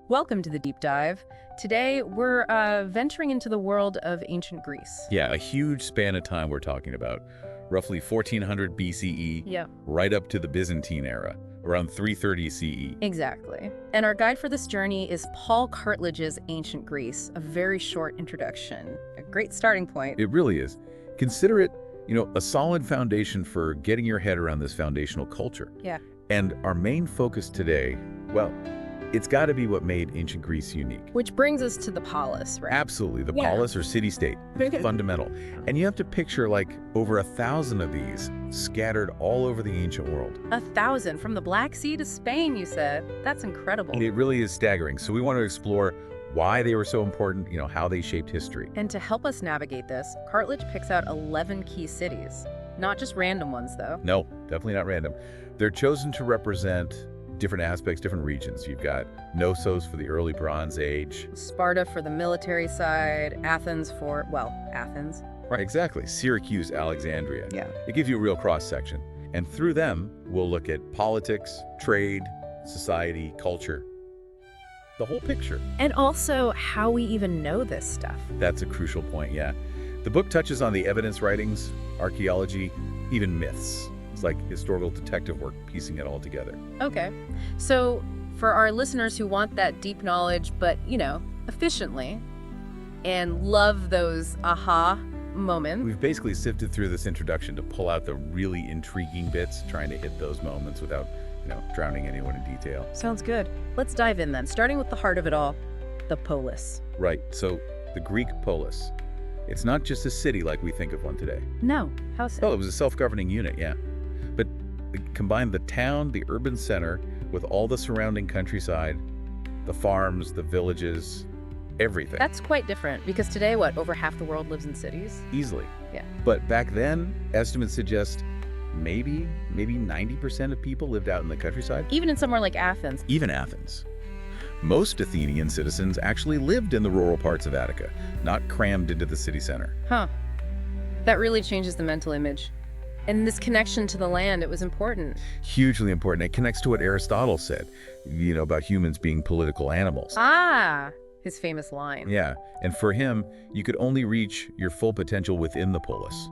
Welcome to the deep dive. Today, we're venturing into the world of ancient Greece. Yeah, a huge span of time we're talking about. Roughly 1400 BCE, Yeah, right up to the Byzantine era, around 330 CE. exactly. And our guide for this journey is Paul Cartledge's Ancient Greece, a very short introduction. A great starting point. It really is. Consider it, a solid foundation for getting your head around this foundational culture. Yeah. And our main focus today, well, it's got to be what made ancient Greece unique. Which brings us to the polis, right? Absolutely, the Yeah. polis or city-state, fundamental. And you have to picture like over 1,000 of these scattered all over the ancient world. 1,000 from the Black Sea to Spain, you said. That's incredible. It really is staggering. So we want to explore why they were so important, how they shaped history. And to help us navigate this, Cartledge picks out 11 key cities. Not just random ones, though. No, definitely not random. They're chosen to represent different aspects, different regions. You've got Knossos for the early Bronze Age. Sparta for the military side, Athens for, well, Athens. Right, exactly. Syracuse, Alexandria. Yeah. It gives you a real cross-section. And through them, we'll look at politics, trade, society, culture, the whole picture. And also how we even know this stuff. That's a crucial point, yeah. The book touches on the evidence writings, archaeology, even myths. It's like historical detective work, piecing it all together. Okay. So for our listeners who want that deep knowledge, but, efficiently, and love those aha moments. We've basically sifted through this introduction to pull out the really intriguing bits, trying to hit those moments without, drowning anyone in detail. Sounds good. Let's dive in then, starting with the heart of it all, the polis. Right, so the Greek polis. It's not just a city like we think of one today. No, how so? Oh, it was a self-governing unit, yeah. But it combined the town, the urban center, with all the surrounding countryside, the farms, the villages, everything. That's quite different, because today, over half the world lives in cities? Easily. Yeah. But back then, estimates suggest maybe 90% of people lived out in the countryside. Even in somewhere like Athens. Even Athens. Most Athenian citizens actually lived in the rural parts of Attica, not crammed into the city center. Huh. That really changes the mental image. And this connection to the land, it was important. Hugely important. It connects to what Aristotle said, about humans being political animals. Ah, his famous line. Yeah, and for him, you could only reach your full potential within the polis.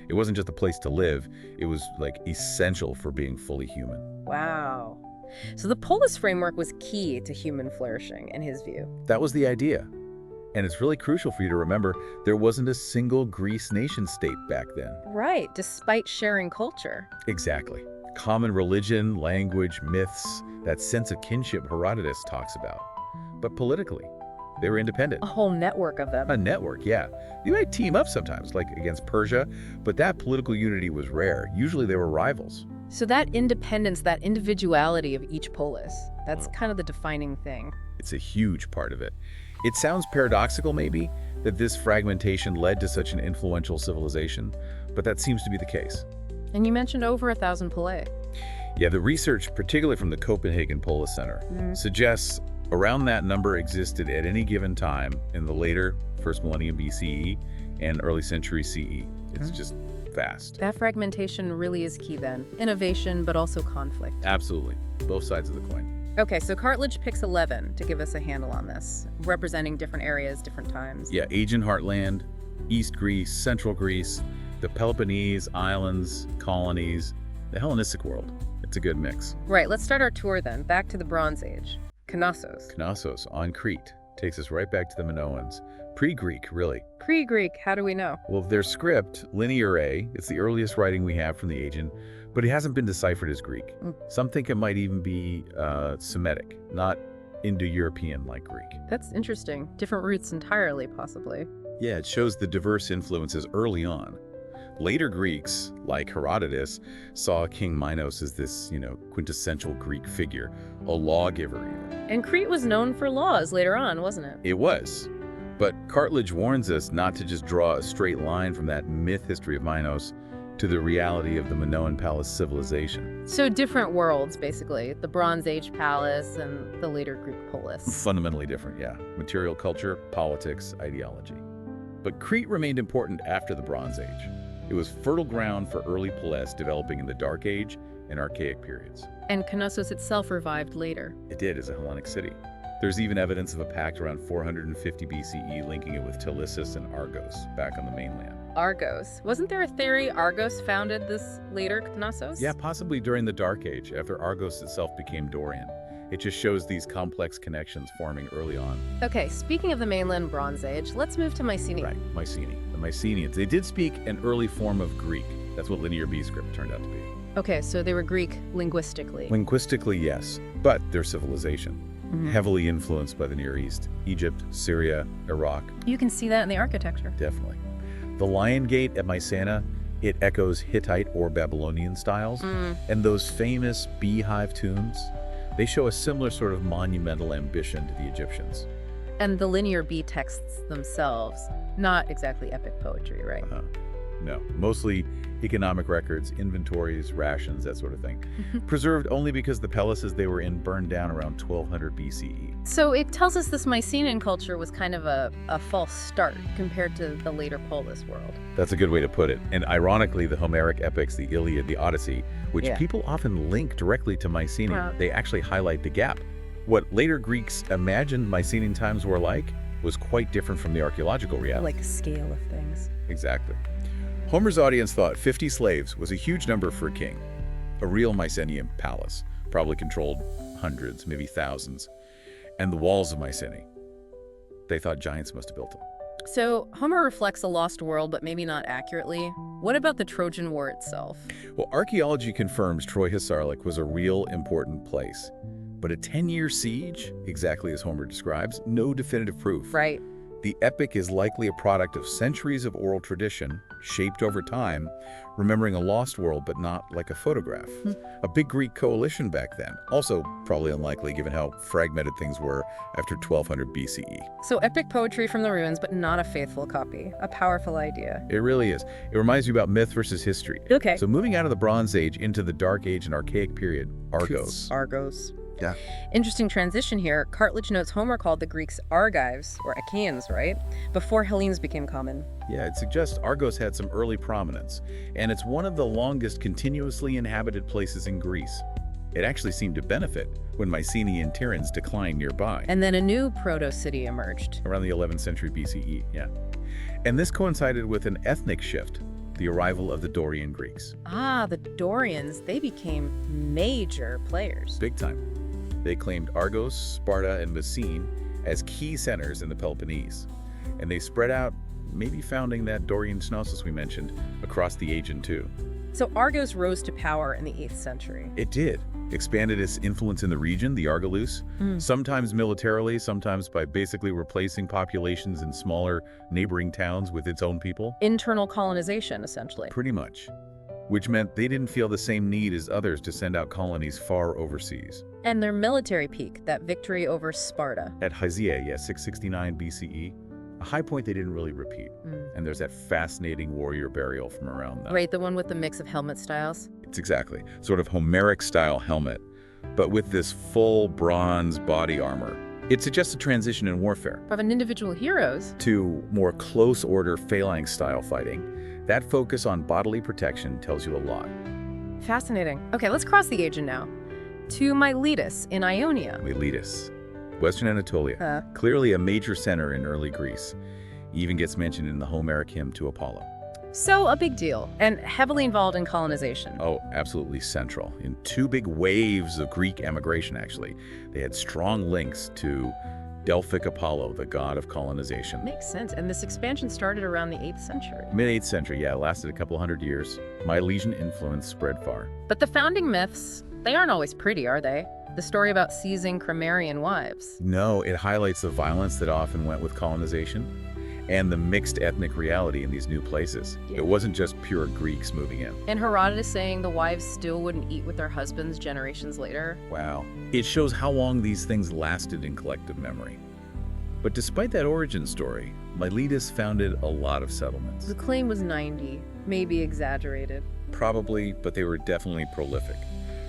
It wasn't just a place to live, it was essential for being fully human. Wow. So the polis framework was key to human flourishing, in his view. That was the idea. And it's really crucial for you to remember there wasn't a single Greece nation-state back then. Right, despite sharing culture. Exactly. Common religion, language, myths, that sense of kinship Herodotus talks about. But politically, they were independent. A whole network of them. A network, yeah. You might team up sometimes, like against Persia, but that political unity was rare. Usually they were rivals. So that independence, that individuality of each polis, that's kind of the defining thing. It's a huge part of it. It sounds paradoxical, maybe, that this fragmentation led to such an influential civilization, but that seems to be the case. And you mentioned over 1,000 polei. Yeah, the research, particularly from the Copenhagen Polis Center, suggests around that number existed at any given time in the later first millennium BCE and early century CE. It's just vast. That fragmentation really is key then. Innovation, but also conflict. Absolutely. Both sides of the coin. Okay, so Cartledge picks 11 to give us a handle on this, representing different areas, different times. Yeah, Aegean heartland, East Greece, Central Greece, the Peloponnese, islands, colonies, the Hellenistic world. It's a good mix. Right, let's start our tour then, back to the Bronze Age. Knossos. Knossos on Crete takes us right back to the Minoans. Pre-Greek, really. Pre-Greek, how do we know? Well, their script, Linear A, it's the earliest writing we have from the Aegean, but it hasn't been deciphered as Greek. Some think it might even be Semitic, not Indo-European like Greek. That's interesting. Different roots entirely, possibly. Yeah, it shows the diverse influences early on. Later Greeks, like Herodotus, saw King Minos as this, quintessential Greek figure, a lawgiver even. And Crete was known for laws later on, wasn't it? It was. But Cartledge warns us not to just draw a straight line from that myth history of Minos to the reality of the Minoan palace civilization. So different worlds, basically. The Bronze Age palace and the later Greek polis. Fundamentally different, yeah. Material culture, politics, ideology. But Crete remained important after the Bronze Age. It was fertile ground for early polis developing in the Dark Age and Archaic periods. And Knossos itself revived later. It did as a Hellenic city. There's even evidence of a pact around 450 BCE linking it with Telesis and Argos back on the mainland. Argos. Wasn't there a theory Argos founded this later Knossos? Yeah, possibly during the Dark Age, after Argos itself became Dorian. It just shows these complex connections forming early on. Okay, speaking of the mainland Bronze Age, let's move to Mycenae. Right, Mycenae. The Mycenaeans, they did speak an early form of Greek. That's what Linear B script turned out to be. Okay, so they were Greek linguistically. Linguistically, yes, but their civilization, heavily influenced by the Near East. Egypt, Syria, Iraq. You can see that in the architecture. Definitely. The Lion Gate at Mycenae, it echoes Hittite or Babylonian styles. And those famous beehive tombs, they show a similar sort of monumental ambition to the Egyptians. And the Linear B texts themselves, not exactly epic poetry, right? No, mostly economic records, inventories, rations, that sort of thing. Preserved only because the palaces they were in burned down around 1200 BCE. So it tells us this Mycenaean culture was kind of a false start compared to the later Polis world. That's a good way to put it. And ironically, the Homeric epics, the Iliad, the Odyssey, which people often link directly to Mycenae, they actually highlight the gap. What later Greeks imagined Mycenaean times were like was quite different from the archaeological reality. Like a scale of things. Exactly. Homer's audience thought 50 slaves was a huge number for a king. A real Mycenaean palace, probably controlled hundreds, maybe thousands. And the walls of Mycenae, they thought giants must have built them. So Homer reflects a lost world, but maybe not accurately. What about the Trojan War itself? Well, archaeology confirms Troy Hisarlik was a real important place. But a 10-year siege, exactly as Homer describes, no definitive proof. Right. The epic is likely a product of centuries of oral tradition, shaped over time, remembering a lost world but not like a photograph. A big Greek coalition back then. Also probably unlikely given how fragmented things were after 1200 BCE. So epic poetry from the ruins, but not a faithful copy. A powerful idea. It really is. It reminds you about myth versus history. Okay. So moving out of the Bronze Age into the Dark Age and Archaic period, Argos. Argos. Yeah. Interesting transition here. Cartledge notes Homer called the Greeks Argives, or Achaeans, right? Before Hellenes became common. Yeah, it suggests Argos had some early prominence, and it's one of the longest continuously inhabited places in Greece. It actually seemed to benefit when Mycenaean Tiryns declined nearby. And then a new proto-city emerged. Around the 11th century BCE, yeah. And this coincided with an ethnic shift, the arrival of the Dorian Greeks. Ah, the Dorians, they became major players. Big time. They claimed Argos, Sparta, and Messene as key centers in the Peloponnese. And they spread out, maybe founding that Dorian Knossos we mentioned, across the Aegean too. So Argos rose to power in the 8th century. It did. Expanded its influence in the region, the Argolis, sometimes militarily, sometimes by basically replacing populations in smaller neighboring towns with its own people. Internal colonization, essentially. Pretty much. Which meant they didn't feel the same need as others to send out colonies far overseas. And their military peak, that victory over Sparta. At Hyzea, 669 BCE, a high point they didn't really repeat. And there's that fascinating warrior burial from around that. Right, the one with the mix of helmet styles? It's exactly. Sort of Homeric-style helmet, but with this full bronze body armor. It suggests a transition in warfare. From individual heroes to more close-order phalanx-style fighting. That focus on bodily protection tells you a lot. Fascinating. Okay, let's cross the Aegean now. To Miletus in Ionia. Miletus, Western Anatolia, clearly a major center in early Greece. Even gets mentioned in the Homeric hymn to Apollo. So a big deal, and heavily involved in colonization. Oh, absolutely central. In two big waves of Greek emigration, actually. They had strong links to Delphic Apollo, the god of colonization. Makes sense, and this expansion started around the 8th century. Mid-8th century, yeah, lasted a couple hundred years. Milesian influence spread far. But the founding myths, they aren't always pretty, are they? The story about seizing Crimean wives. No, it highlights the violence that often went with colonization and the mixed ethnic reality in these new places. It wasn't just pure Greeks moving in. And Herodotus saying the wives still wouldn't eat with their husbands generations later. Wow. It shows how long these things lasted in collective memory. But despite that origin story, Miletus founded a lot of settlements. The claim was 90, maybe exaggerated. Probably, but they were definitely prolific.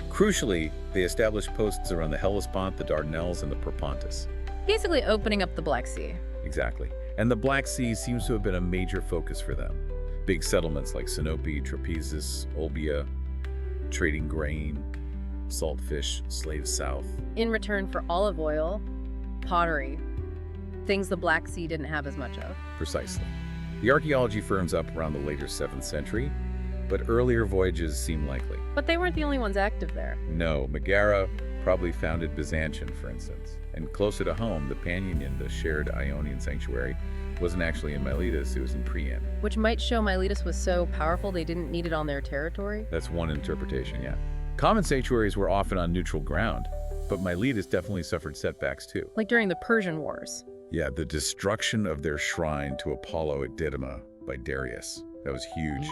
Crucially, they established posts around the Hellespont, the Dardanelles, and the Propontis. Basically opening up the Black Sea. Exactly. And the Black Sea seems to have been a major focus for them. Big settlements like Sinope, Trapezus, Olbia, trading grain, salt fish, slaves south. In return for olive oil, pottery, things the Black Sea didn't have as much of. Precisely. The archaeology firms up around the later 7th century, but earlier voyages seem likely. But they weren't the only ones active there. No, Megara probably founded Byzantium, for instance. And closer to home, the Panionion, the shared Ionian sanctuary, wasn't actually in Miletus, it was in Priene. Which might show Miletus was so powerful they didn't need it on their territory. That's one interpretation, yeah. Common sanctuaries were often on neutral ground, but Miletus definitely suffered setbacks too. Like during the Persian Wars. Yeah, the destruction of their shrine to Apollo at Didyma by Darius. That was huge.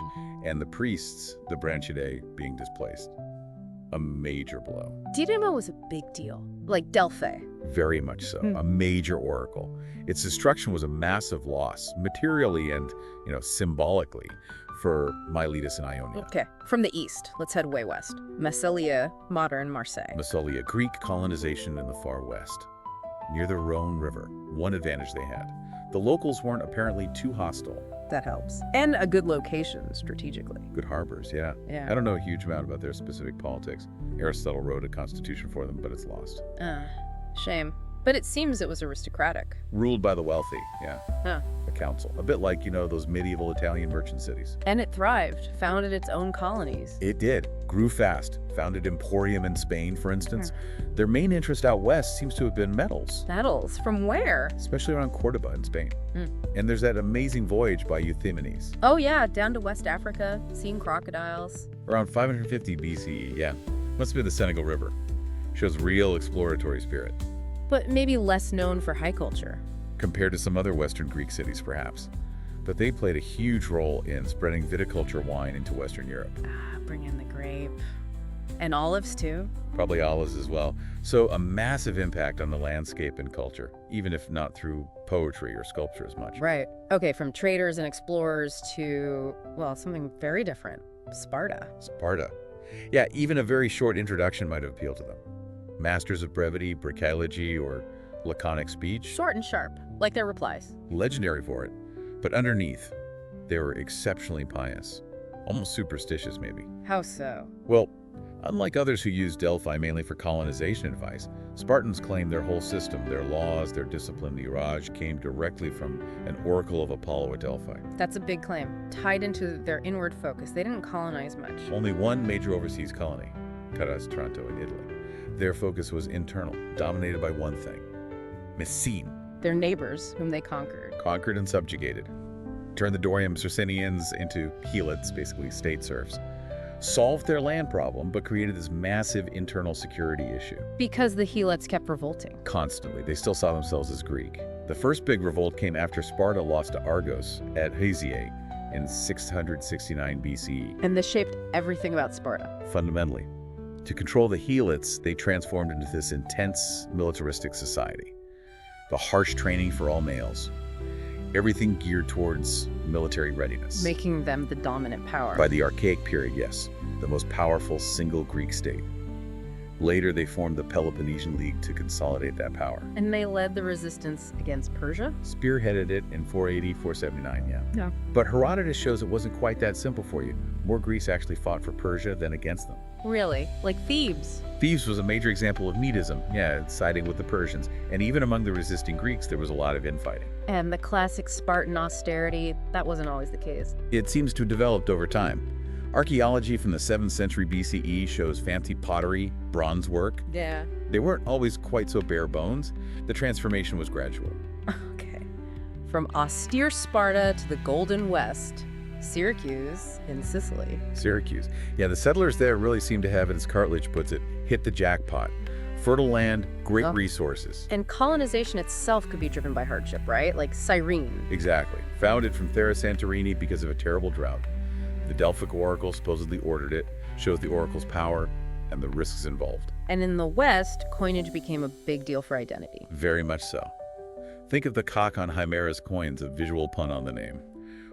And the priests, the Branchidae, being displaced. A major blow. Didyma was a big deal, like Delphi. Very much so. A major oracle. Its destruction was a massive loss, materially and, symbolically, for Miletus and Ionia. Okay, from the east, let's head way west. Massalia, modern Marseille. Massalia, Greek colonization in the far west, near the Rhone River. One advantage they had. The locals weren't apparently too hostile. That helps. And a good location, strategically. Good harbors, yeah. I don't know a huge amount about their specific politics. Aristotle wrote a constitution for them, but it's lost. Shame. But it seems it was aristocratic. Ruled by the wealthy, yeah. Huh. A council. A bit like, those medieval Italian merchant cities. And it thrived, founded its own colonies. It did. Grew fast. Founded Emporium in Spain, for instance. Their main interest out west seems to have been metals. Metals? From where? Especially around Cordoba in Spain. And there's that amazing voyage by Euthymenes. Oh yeah, down to West Africa, seeing crocodiles. Around 550 BCE, yeah. Must have been the Senegal River. Shows real exploratory spirit. But maybe less known for high culture. Compared to some other Western Greek cities, perhaps. But they played a huge role in spreading viticulture wine into Western Europe. Bring in the grape. And olives, too? Probably olives as well. So a massive impact on the landscape and culture, even if not through poetry or sculpture as much. Right. Okay, from traders and explorers to, well, something very different. Sparta. Sparta. Yeah, even a very short introduction might have appealed to them. Masters of brevity, bricolage, or laconic speech. Short and sharp, like their replies. Legendary for it. But underneath, they were exceptionally pious. Almost superstitious, maybe. How so? Well, unlike others who used Delphi mainly for colonization advice, Spartans claimed their whole system, their laws, their discipline, the urage, came directly from an oracle of Apollo at Delphi. That's a big claim. Tied into their inward focus. They didn't colonize much. Only one major overseas colony, Taranto in Italy. Their focus was internal, dominated by one thing: Messene. Their neighbors, whom they conquered. Conquered and subjugated. Turned the Dorium Circinians into helots, basically state serfs. Solved their land problem, but created this massive internal security issue. Because the helots kept revolting. Constantly. They still saw themselves as Greek. The first big revolt came after Sparta lost to Argos at Hysiae in 669 BCE. And this shaped everything about Sparta. Fundamentally. To control the helots, they transformed into this intense militaristic society. The harsh training for all males. Everything geared towards military readiness. Making them the dominant power. By the Archaic period, yes. The most powerful single Greek state. Later, they formed the Peloponnesian League to consolidate that power. And they led the resistance against Persia? Spearheaded it in 480, 479, yeah. Yeah. But Herodotus shows it wasn't quite that simple for you. More Greece actually fought for Persia than against them. Really? Like Thebes? Thebes was a major example of Medism, siding with the Persians. And even among the resisting Greeks, there was a lot of infighting. And the classic Spartan austerity, that wasn't always the case. It seems to have developed over time. Archaeology from the 7th century BCE shows fancy pottery, bronze work. Yeah. They weren't always quite so bare bones. The transformation was gradual. Okay. From austere Sparta to the Golden West, Syracuse in Sicily. Syracuse. Yeah, the settlers there really seem to have, as Cartledge puts it, hit the jackpot. Fertile land, great resources. And colonization itself could be driven by hardship, right? Like Cyrene. Exactly. Founded from Thera Santorini because of a terrible drought. The Delphic oracle supposedly ordered it, shows the oracle's power and the risks involved. And in the West, coinage became a big deal for identity. Very much so. Think of the cock on Himera's coins, a visual pun on the name.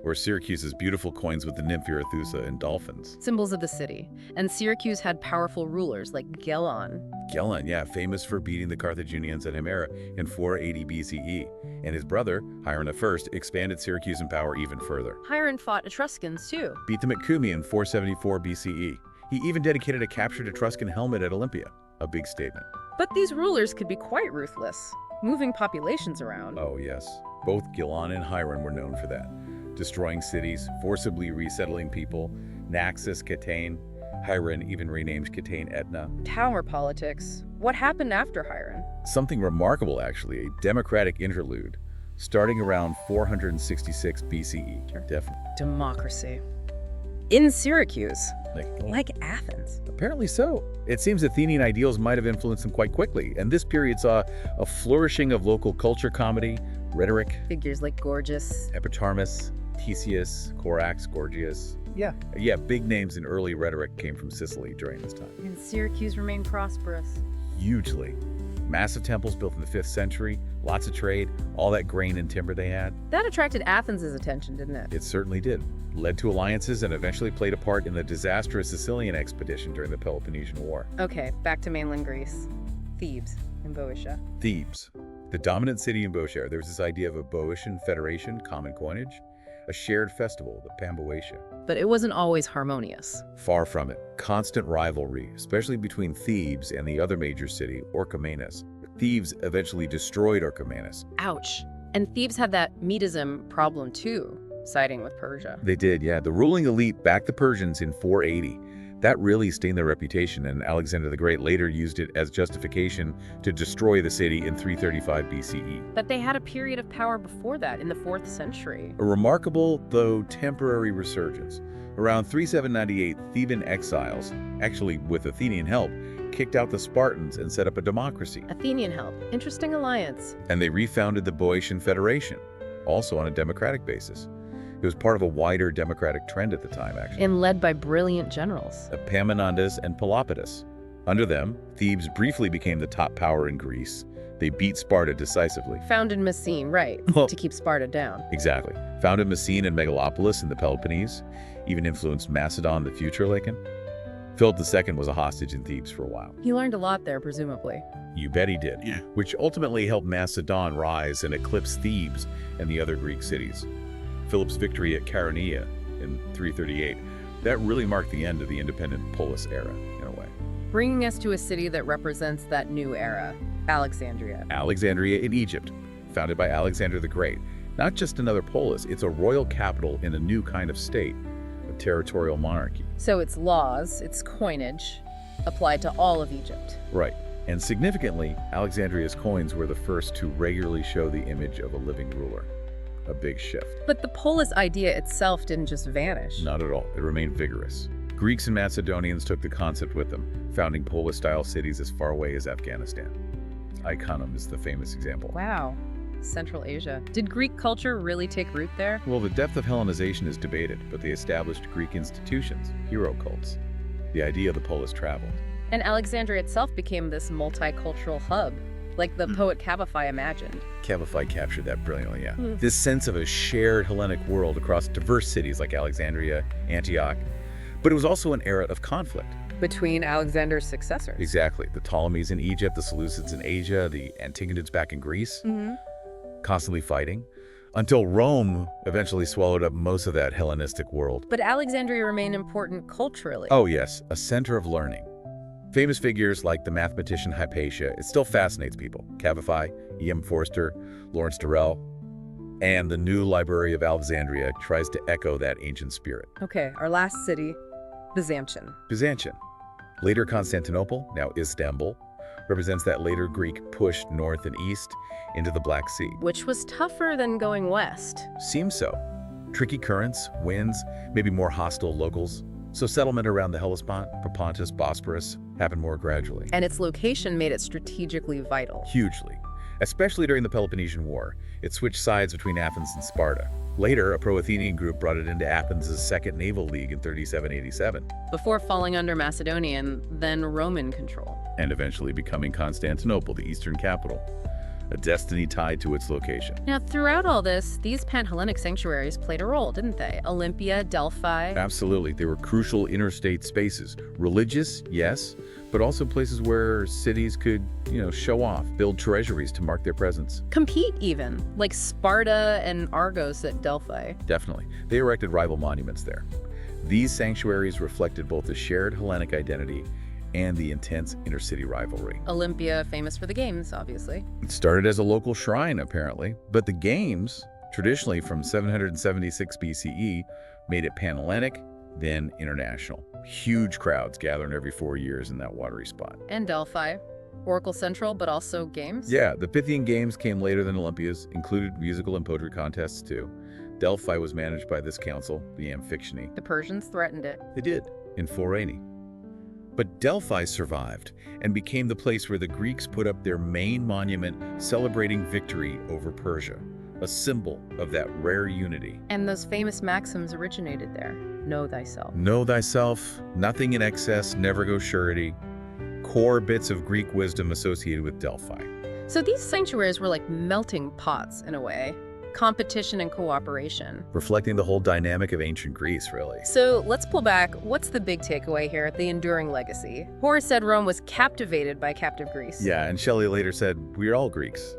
Or Syracuse's beautiful coins with the nymph Arethusa and dolphins. Symbols of the city. And Syracuse had powerful rulers like Gelon. Gelon, yeah, famous for beating the Carthaginians at Himera in 480 BCE. And his brother, Hiram I, expanded Syracusan power even further. Hiram fought Etruscans too. Beat them at Cumae in 474 BCE. He even dedicated a captured Etruscan helmet at Olympia. A big statement. But these rulers could be quite ruthless. moving populations around. Oh, yes. Both Gilon and Hiron were known for that. Destroying cities, forcibly resettling people. Naxos, Catane. Hiron even renamed Catane Etna. Power politics. What happened after Hiron? Something remarkable, actually, a democratic interlude, starting around 466 BCE. Sure. Definitely. Democracy. In Syracuse. Like, Like Athens. apparently so. It seems Athenian ideals might have influenced them quite quickly, and this period saw a flourishing of local culture, comedy, rhetoric. Figures like Gorgias. Epitarmus, Theseus, Corax, Gorgias. Yeah, big names in early rhetoric came from Sicily during this time. And Syracuse remained prosperous. Hugely. Massive temples built in the 5th century, lots of trade, all that grain and timber they had. That attracted Athens' attention, didn't it? It certainly did. Led to alliances and eventually played a part in the disastrous Sicilian expedition during the Peloponnesian War. Okay, back to mainland Greece. Thebes in Boeotia. Thebes, the dominant city in Boeotia. There was this idea of a Boeotian federation, common coinage, a shared festival, the Pamboetia. But it wasn't always harmonious. Far from it. Constant rivalry, especially between Thebes and the other major city, Orchomenus. Thebes eventually destroyed Orchomenus. Ouch. And Thebes had that Medism problem too, siding with Persia. They did, yeah. The ruling elite backed the Persians in 480. That really stained their reputation, and Alexander the Great later used it as justification to destroy the city in 335 BCE. But they had a period of power before that, in the 4th century. A remarkable, though temporary resurgence. Around 3798, Theban exiles, actually with Athenian help, kicked out the Spartans and set up a democracy. Athenian help. Interesting alliance. And they refounded the Boeotian Federation, also on a democratic basis. It was part of a wider democratic trend at the time, actually. And led by brilliant generals. Epaminondas and Pelopidas. Under them, Thebes briefly became the top power in Greece. They beat Sparta decisively. Founded Messene, right, Well- to keep Sparta down. Exactly. Founded Messene and Megalopolis in the Peloponnese, even influenced Macedon, the future Lycaon. Philip II was a hostage in Thebes for a while. He learned a lot there, presumably. You bet he did. Yeah. Which ultimately helped Macedon rise and eclipse Thebes and the other Greek cities. Philip's victory at Chaeronea in 338, that really marked the end of the independent polis era, in a way. Bringing us to a city that represents that new era, Alexandria. Alexandria in Egypt, founded by Alexander the Great. Not just another polis, it's a royal capital in a new kind of state, a territorial monarchy. So its laws, its coinage, applied to all of Egypt. Right. And significantly, Alexandria's coins were the first to regularly show the image of a living ruler. A big shift. But the polis idea itself didn't just vanish. Not at all. It remained vigorous. Greeks and Macedonians took the concept with them, founding polis-style cities as far away as Afghanistan. Iconum is the famous example. Wow. Central Asia. Did Greek culture really take root there? Well, the depth of Hellenization is debated, but they established Greek institutions, hero cults. The idea of the polis traveled. And Alexandria itself became this multicultural hub, like the poet Cabify imagined. Cabify captured that brilliantly, yeah. This sense of a shared Hellenic world across diverse cities like Alexandria, Antioch. But it was also an era of conflict. Between Alexander's successors. Exactly. The Ptolemies in Egypt, the Seleucids in Asia, the Antigonids back in Greece, constantly fighting, until Rome eventually swallowed up most of that Hellenistic world. But Alexandria remained important culturally. Oh yes, a center of learning. Famous figures like the mathematician Hypatia, it still fascinates people. Cabify, E.M. Forster, Lawrence Durrell, and the new Library of Alexandria tries to echo that ancient spirit. Okay, our last city, Byzantium. Byzantium, later Constantinople, now Istanbul, represents that later Greek push north and east into the Black Sea. Which was tougher than going west. Seems so. Tricky currents, winds, maybe more hostile locals. So settlement around the Hellespont, Propontis, Bosporus happened more gradually. And its location made it strategically vital. Hugely. Especially during the Peloponnesian War, it switched sides between Athens and Sparta. Later, a pro-Athenian group brought it into Athens' Second Naval League in 3787. Before falling under Macedonian, then Roman control. And eventually becoming Constantinople, the eastern capital. A destiny tied to its location. Now, throughout all this, these Pan-Hellenic sanctuaries played a role, didn't they? Olympia, Delphi. Absolutely. They were crucial interstate spaces. Religious, yes, but also places where cities could, show off, build treasuries to mark their presence. Compete even, like Sparta and Argos at Delphi. Definitely. They erected rival monuments there. These sanctuaries reflected both the shared Hellenic identity and the intense intercity rivalry. Olympia, famous for the games, obviously. It started as a local shrine, apparently, but the games, traditionally from 776 BCE, made it Panhellenic, then international. Huge crowds gathering every 4 years in that watery spot. And Delphi. Oracle Central, but also games? Yeah, the Pythian Games came later than Olympia's, included musical and poetry contests too. Delphi was managed by this council, the Amphictyony. The Persians threatened it. They did, in 480. But Delphi survived and became the place where the Greeks put up their main monument celebrating victory over Persia, a symbol of that rare unity. And those famous maxims originated there. Know thyself. Know thyself, nothing in excess, never go surety. Core bits of Greek wisdom associated with Delphi. So these sanctuaries were like melting pots in a way. Competition and cooperation. Reflecting the whole dynamic of ancient Greece, really. So let's pull back. What's the big takeaway here? The enduring legacy. Horace said Rome was captivated by captive Greece. Yeah, and Shelley later said, "We're all Greeks."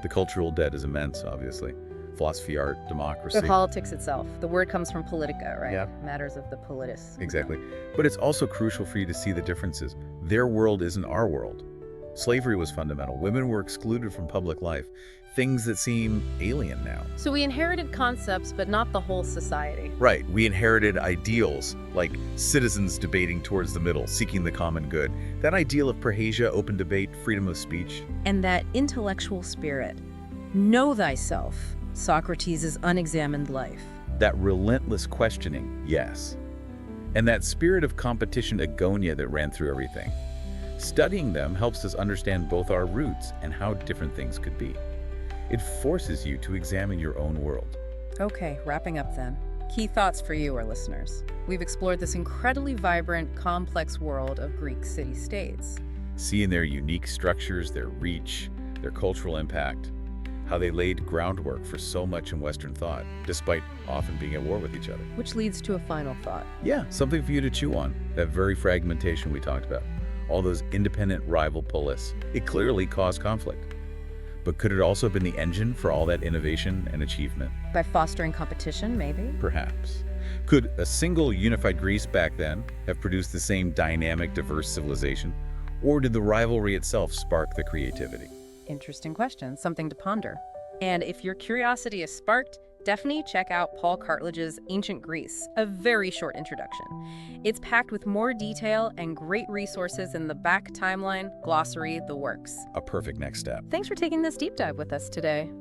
The cultural debt is immense, obviously. Philosophy, art, democracy. The politics itself. The word comes from politica, right? Yeah. Matters of the politis. Exactly. But it's also crucial for you to see the differences. Their world isn't our world. Slavery was fundamental. Women were excluded from public life. Things that seem alien now. So we inherited concepts, but not the whole society. Right. We inherited ideals, like citizens debating towards the middle, seeking the common good. That ideal of parrhesia, open debate, freedom of speech. And that intellectual spirit. Know thyself. Socrates' unexamined life. That relentless questioning, yes. And that spirit of competition agonia that ran through everything. Studying them helps us understand both our roots and how different things could be. It forces you to examine your own world. Okay, wrapping up then. Key thoughts for you, our listeners. We've explored this incredibly vibrant, complex world of Greek city-states. Seeing their unique structures, their reach, their cultural impact, how they laid groundwork for so much in Western thought, despite often being at war with each other. Which leads to a final thought. Yeah, something for you to chew on. That very fragmentation we talked about. All those independent rival polis. It clearly caused conflict. But could it also have been the engine for all that innovation and achievement? By fostering competition, maybe? Perhaps. Could a single unified Greece back then have produced the same dynamic, diverse civilization? Or did the rivalry itself spark the creativity? Interesting question, something to ponder. And if your curiosity is sparked, definitely check out Paul Cartledge's Ancient Greece, a very short introduction. It's packed with more detail and great resources in the back timeline, glossary, the works. A perfect next step. Thanks for taking this deep dive with us today.